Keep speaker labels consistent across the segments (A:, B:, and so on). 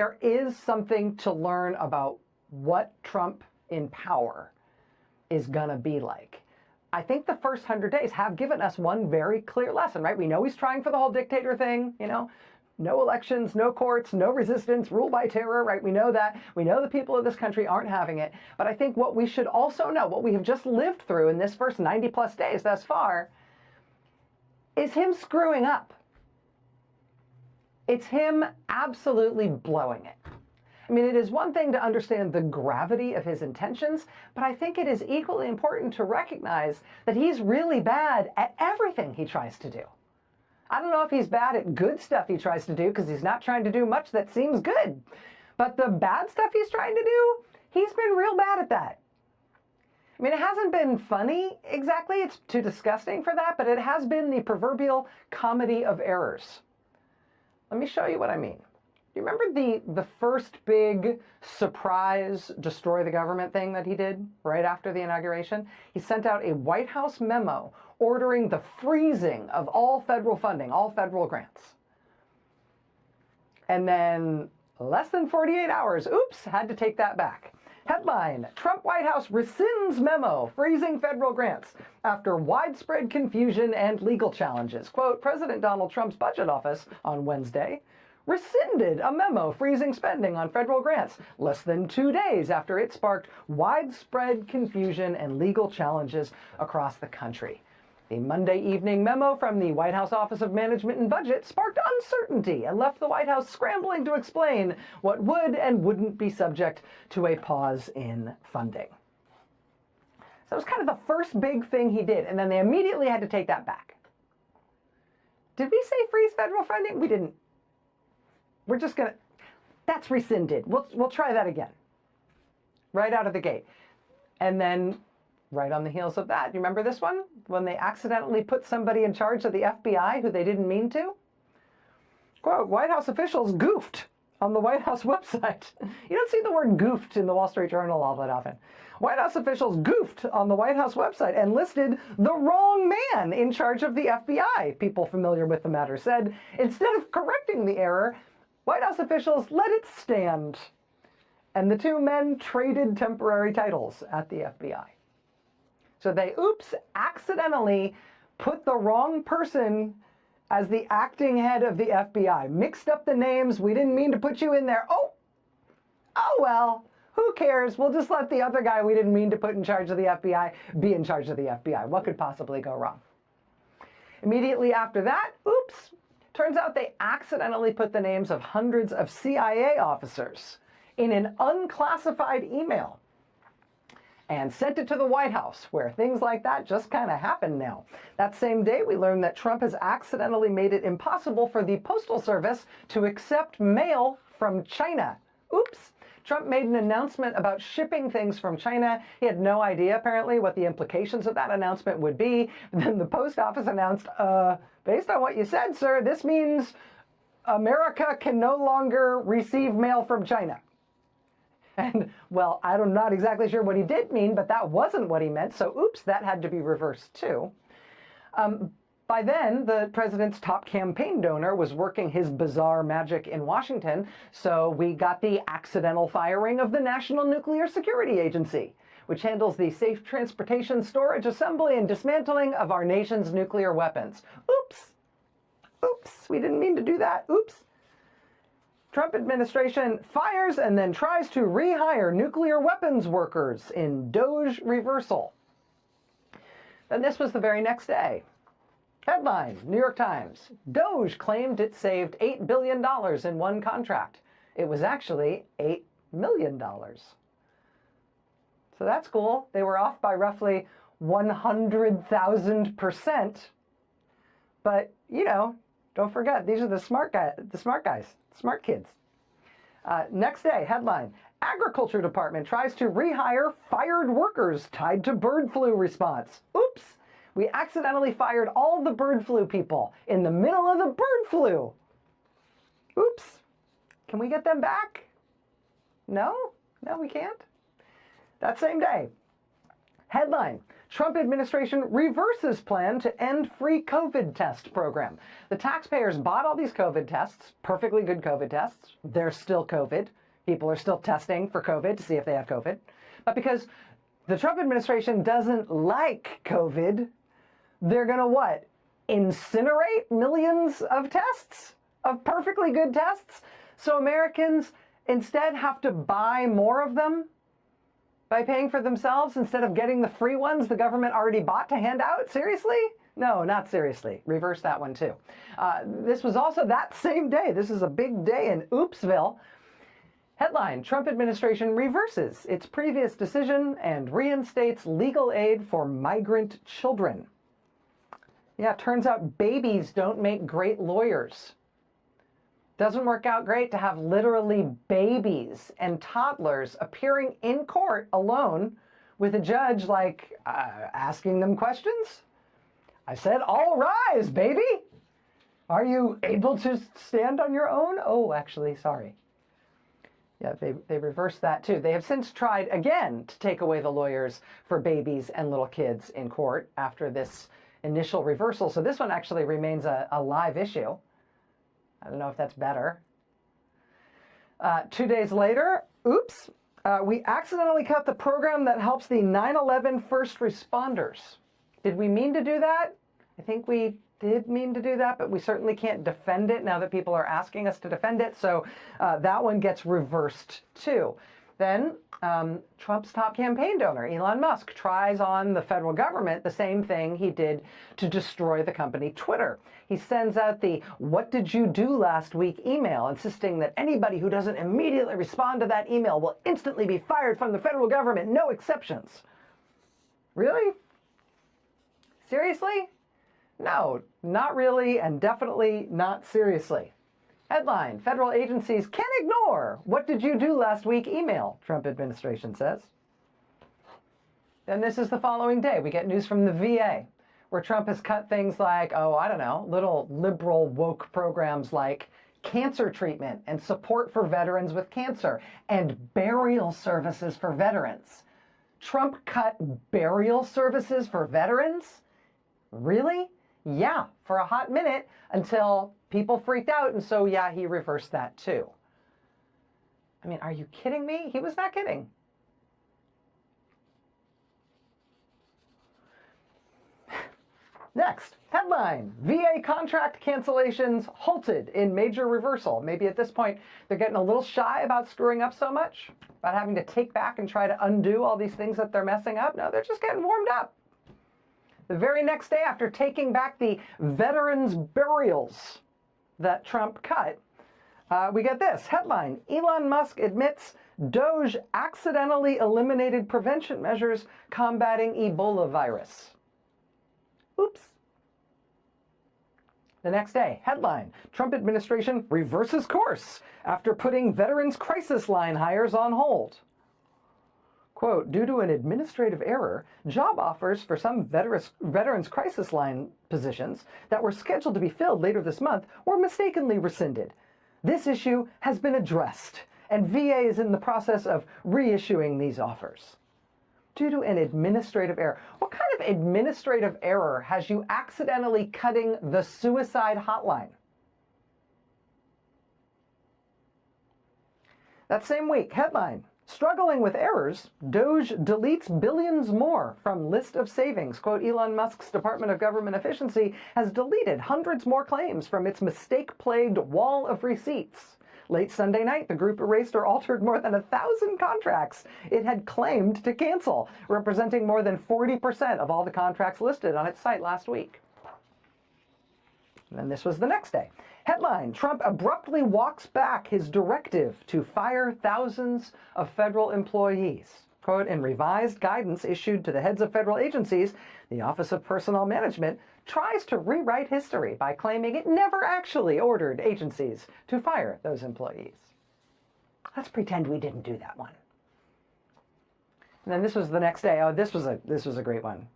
A: There is something to learn about what Trump in power is gonna be like. I think the first 100 days have given us one very clear lesson, right? We know he's trying for the whole dictator thing, you know, no elections, no courts, no resistance, rule by terror, right? We know that. We know the people of this country aren't having it. But I think what we should also know, what we have just lived through in this first 90 plus days thus far, is him screwing up. It's him absolutely blowing it. I mean, it is one thing to understand the gravity of his intentions, but I think it is equally important to recognize that he's really bad at everything he tries to do. I don't know if he's bad at good stuff he tries to do, because he's not trying to do much that seems good. But the bad stuff he's trying to do, he's been real bad at that. I mean, it hasn't been funny exactly. It's too disgusting for that, but it has been the proverbial comedy of errors. Let me show you what I mean. You remember the first big surprise destroy the government thing that he did right after the inauguration? He sent out a White House memo ordering the freezing of all federal funding, all federal grants. And then less than 48 hours, oops, had to take that back. Headline, Trump White House rescinds memo freezing federal grants after widespread confusion and legal challenges. Quote, President Donald Trump's budget office on Wednesday rescinded a memo freezing spending on federal grants less than 2 days after it sparked widespread confusion and legal challenges across the country. The Monday evening memo from the White House Office of Management and Budget sparked uncertainty and left the White House scrambling to explain what would and wouldn't be subject to a pause in funding. So it was kind of the first big thing he did, and then they immediately had to take that back. Did we say freeze federal funding? We didn't. We're just gonna, that's rescinded. We'll try that again. Right out of the gate. And then right on the heels of that, you remember this one? When they accidentally put somebody in charge of the FBI who they didn't mean to? Quote, White House officials goofed on the White House website. You don't see the word goofed in the Wall Street Journal all that often. White House officials goofed on the White House website and listed the wrong man in charge of the FBI, people familiar with the matter said. Instead of correcting the error, White House officials let it stand. And the two men traded temporary titles at the FBI. So they, oops, accidentally put the wrong person as the acting head of the FBI. Mixed up the names. We didn't mean to put you in there. Oh well, who cares? We'll just let the other guy we didn't mean to put in charge of the FBI be in charge of the FBI. What could possibly go wrong? Immediately after that, oops, turns out they accidentally put the names of hundreds of CIA officers in an unclassified email and sent it to the White House, where things like that just kind of happen now. That same day, we learned that Trump has accidentally made it impossible for the Postal Service to accept mail from China. Oops. Trump made an announcement about shipping things from China. He had no idea, apparently, what the implications of that announcement would be. Then the post office announced, based on what you said, sir, this means America can no longer receive mail from China. And, well, I'm not exactly sure what he did mean, but that wasn't what he meant. So, oops, that had to be reversed, too. By then, the president's top campaign donor was working his bizarre magic in Washington, so we got the accidental firing of the National Nuclear Security Agency, which handles the safe transportation, storage, assembly, and dismantling of our nation's nuclear weapons. Oops. Oops, we didn't mean to do that. Oops. Trump administration fires and then tries to rehire nuclear weapons workers in DOGE reversal. Then this was the very next day. Headline, New York Times. DOGE claimed it saved $8 billion in one contract. It was actually $8 million. So that's cool. They were off by roughly 100,000%. But, you know, don't forget, these are the smart guys, smart kids. Next day, headline, Agriculture Department tries to rehire fired workers tied to bird flu response. Oops, we accidentally fired all the bird flu people in the middle of the bird flu. Oops, can we get them back? No, we can't. That same day, headline, Trump administration reverses plan to end free COVID test program. The taxpayers bought all these COVID tests, perfectly good COVID tests. They're still COVID. People are still testing for COVID to see if they have COVID. But because the Trump administration doesn't like COVID, they're going to what? Incinerate millions of tests? Of perfectly good tests? So Americans instead have to buy more of them by paying for themselves instead of getting the free ones the government already bought to hand out? Seriously? No, not seriously. Reverse that one too. This was also that same day. This is a big day in Oopsville. Headline, Trump administration reverses its previous decision and reinstates legal aid for migrant children. Yeah, it turns out babies don't make great lawyers. Doesn't work out great to have literally babies and toddlers appearing in court alone with a judge like asking them questions. I said, all rise, baby. Are you able to stand on your own? Oh, actually, sorry. Yeah, they reversed that too. They have since tried again to take away the lawyers for babies and little kids in court after this initial reversal. So this one actually remains a live issue. I don't know if that's better. 2 days later, oops, we accidentally cut the program that helps the 9/11 first responders. Did we mean to do that? I think we did mean to do that, but we certainly can't defend it now that people are asking us to defend it. So that one gets reversed too. Then Trump's top campaign donor, Elon Musk, tries on the federal government the same thing he did to destroy the company Twitter. He sends out the "What did you do last week?" email, insisting that anybody who doesn't immediately respond to that email will instantly be fired from the federal government, no exceptions. Really? Seriously? No, not really, and definitely not seriously. Headline, federal agencies can ignore "What did you do last week?" email, Trump administration says. Then this is the following day. We get news from the VA, where Trump has cut things like, oh, I don't know, little liberal woke programs like cancer treatment and support for veterans with cancer and burial services for veterans. Trump cut burial services for veterans? Really? Yeah, for a hot minute until people freaked out, and so yeah, he reversed that too. I mean, are you kidding me? He was not kidding. Next, headline, VA contract cancellations halted in major reversal. Maybe at this point, they're getting a little shy about screwing up so much, about having to take back and try to undo all these things that they're messing up. No, they're just getting warmed up. The very next day after taking back the veterans' burials that Trump cut, we get this headline, Elon Musk admits Doge accidentally eliminated prevention measures combating Ebola virus. Oops. The next day, headline, Trump administration reverses course after putting Veterans Crisis Line hires on hold. Quote, due to an administrative error, job offers for some Veterans Crisis Line positions that were scheduled to be filled later this month were mistakenly rescinded. This issue has been addressed, and VA is in the process of reissuing these offers. Due to an administrative error. What kind of administrative error has you accidentally cutting the suicide hotline? That same week, headline, struggling with errors, Doge deletes billions more from list of savings. Quote, Elon Musk's Department of Government Efficiency has deleted hundreds more claims from its mistake-plagued wall of receipts. Late Sunday night, the group erased or altered more than 1,000 contracts it had claimed to cancel, representing more than 40% of all the contracts listed on its site last week. And then this was the next day. Headline, Trump abruptly walks back his directive to fire thousands of federal employees. Quote, in revised guidance issued to the heads of federal agencies, the Office of Personnel Management tries to rewrite history by claiming it never actually ordered agencies to fire those employees. Let's pretend we didn't do that one. And then this was the next day. Oh, this was a great one.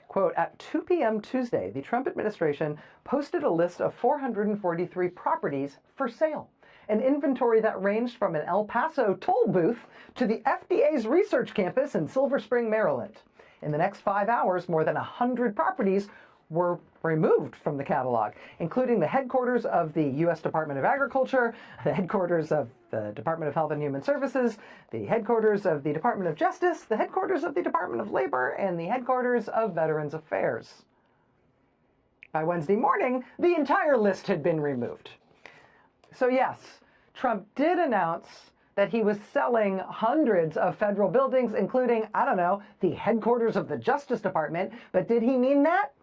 A: Quote, at 2 p.m. Tuesday, the Trump administration posted a list of 443 properties for sale, an inventory that ranged from an El Paso toll booth to the FDA's research campus in Silver Spring, Maryland. In the next 5 hours, more than 100 properties were removed from the catalog, including the headquarters of the U.S. Department of Agriculture, the headquarters of the Department of Health and Human Services, the headquarters of the Department of Justice, the headquarters of the Department of Labor, and the headquarters of Veterans Affairs. By Wednesday morning, the entire list had been removed. So yes, Trump did announce that he was selling hundreds of federal buildings, including, I don't know, the headquarters of the Justice Department, but did he mean that?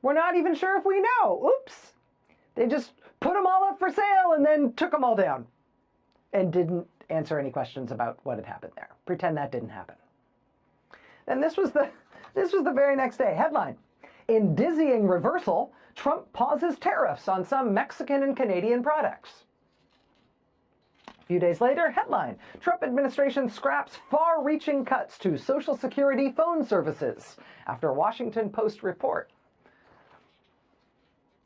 A: We're not even sure if we know. Oops. They just put them all up for sale and then took them all down and didn't answer any questions about what had happened there. Pretend that didn't happen. Then this was the very next day. Headline: in dizzying reversal, Trump pauses tariffs on some Mexican and Canadian products. A few days later, headline: Trump administration scraps far-reaching cuts to Social Security phone services after Washington Post report.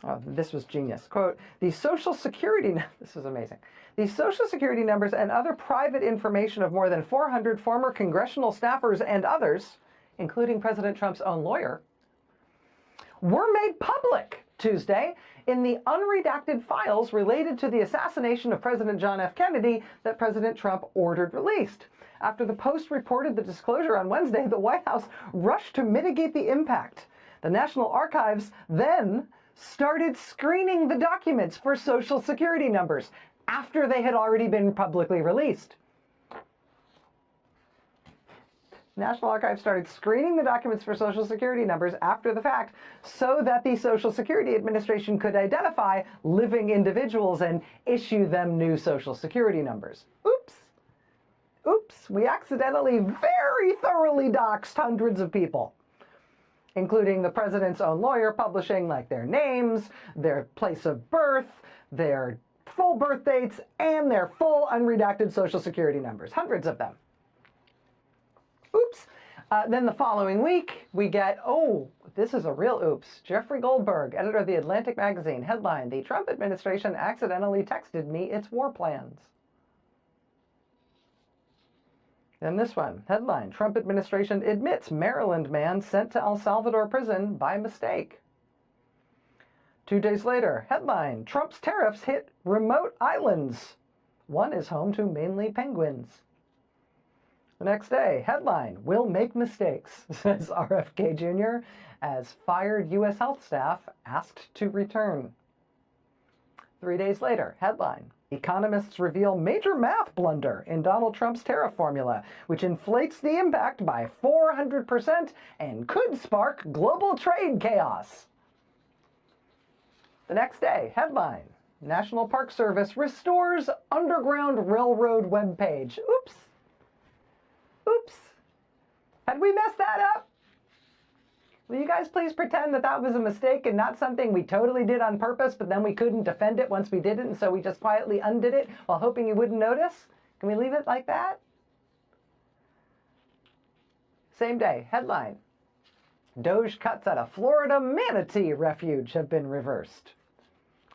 A: Oh, this was genius. Quote, the Social Security, this is amazing. The Social Security numbers and other private information of more than 400 former congressional staffers and others, including President Trump's own lawyer, were made public Tuesday in the unredacted files related to the assassination of President John F. Kennedy that President Trump ordered released. After the Post reported the disclosure on Wednesday, the White House rushed to mitigate the impact. The National Archives then started screening the documents for Social Security numbers after they had already been publicly released. National Archives started screening the documents for Social Security numbers after the fact so that the Social Security Administration could identify living individuals and issue them new Social Security numbers. Oops. Oops. We accidentally very thoroughly doxed hundreds of people, including the president's own lawyer, publishing like their names, their place of birth, their full birth dates, and their full unredacted Social Security numbers. Hundreds of them. Oops. Then the following week, we get, oh, this is a real oops. Jeffrey Goldberg, editor of The Atlantic magazine, headline: the Trump administration accidentally texted me its war plans. And this one, headline: Trump administration admits Maryland man sent to El Salvador prison by mistake. 2 days later, headline: Trump's tariffs hit remote islands. One is home to mainly penguins. The next day, headline: will make mistakes, says RFK Jr., as fired U.S. health staff asked to return. 3 days later, headline: economists reveal major math blunder in Donald Trump's tariff formula, which inflates the impact by 400% and could spark global trade chaos. The next day, headline: National Park Service restores Underground Railroad webpage. Oops. Oops. Had we messed that up? Will you guys please pretend that that was a mistake and not something we totally did on purpose, but then we couldn't defend it once we did it, and so we just quietly undid it while hoping you wouldn't notice? Can we leave it like that? Same day, headline: Doge cuts at a Florida manatee refuge have been reversed.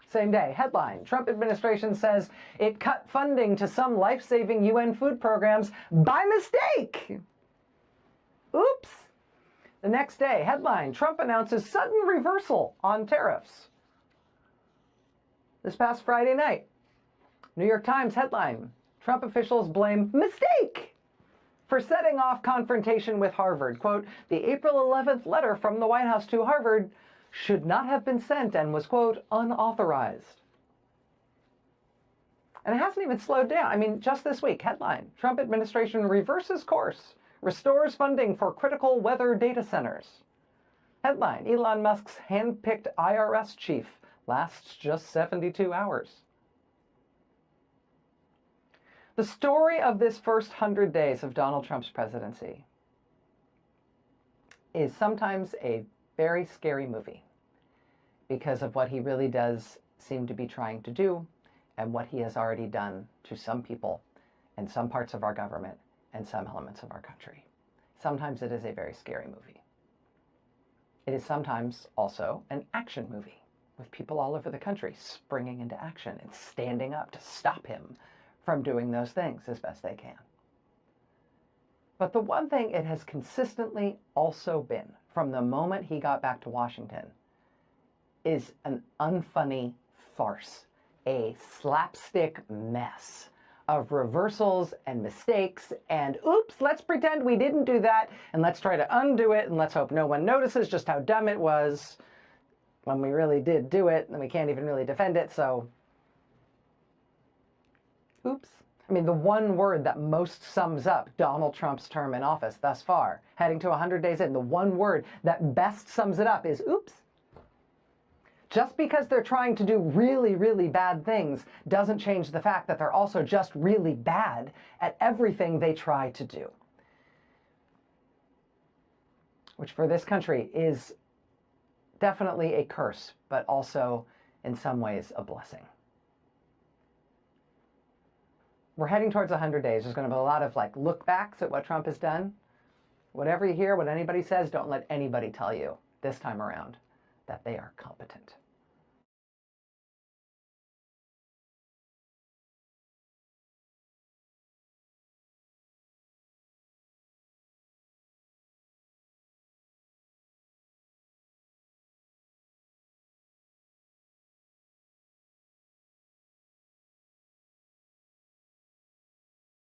A: Same day, headline: Trump administration says it cut funding to some life-saving UN food programs by mistake. Oops. The next day, headline: Trump announces sudden reversal on tariffs. This past Friday night, New York Times headline: Trump officials blame mistake for setting off confrontation with Harvard. Quote, the April 11th letter from the White House to Harvard should not have been sent and was, quote, unauthorized. And it hasn't even slowed down. I mean, just this week, headline: Trump administration reverses course, restores funding for critical weather data centers. Headline: Elon Musk's hand-picked IRS chief lasts just 72 hours. The story of this first 100 days of Donald Trump's presidency is sometimes a very scary movie because of what he really does seem to be trying to do and what he has already done to some people and some parts of our government and some elements of our country. Sometimes it is a very scary movie. It is sometimes also an action movie with people all over the country springing into action and standing up to stop him from doing those things as best they can. But the one thing it has consistently also been, from the moment he got back to Washington, is an unfunny farce, a slapstick mess of reversals and mistakes and oops, let's pretend we didn't do that and let's try to undo it and let's hope no one notices just how dumb it was when we really did do it and we can't even really defend it, so oops. I mean, the one word that most sums up Donald Trump's term in office thus far, heading to 100 days in, the one word that best sums it up is oops. Just because they're trying to do really, really bad things doesn't change the fact that they're also just really bad at everything they try to do. Which for this country is definitely a curse, but also in some ways a blessing. We're heading towards 100 days. There's going to be a lot of look backs at what Trump has done. Whatever you hear, what anybody says, don't let anybody tell you this time around that they are competent.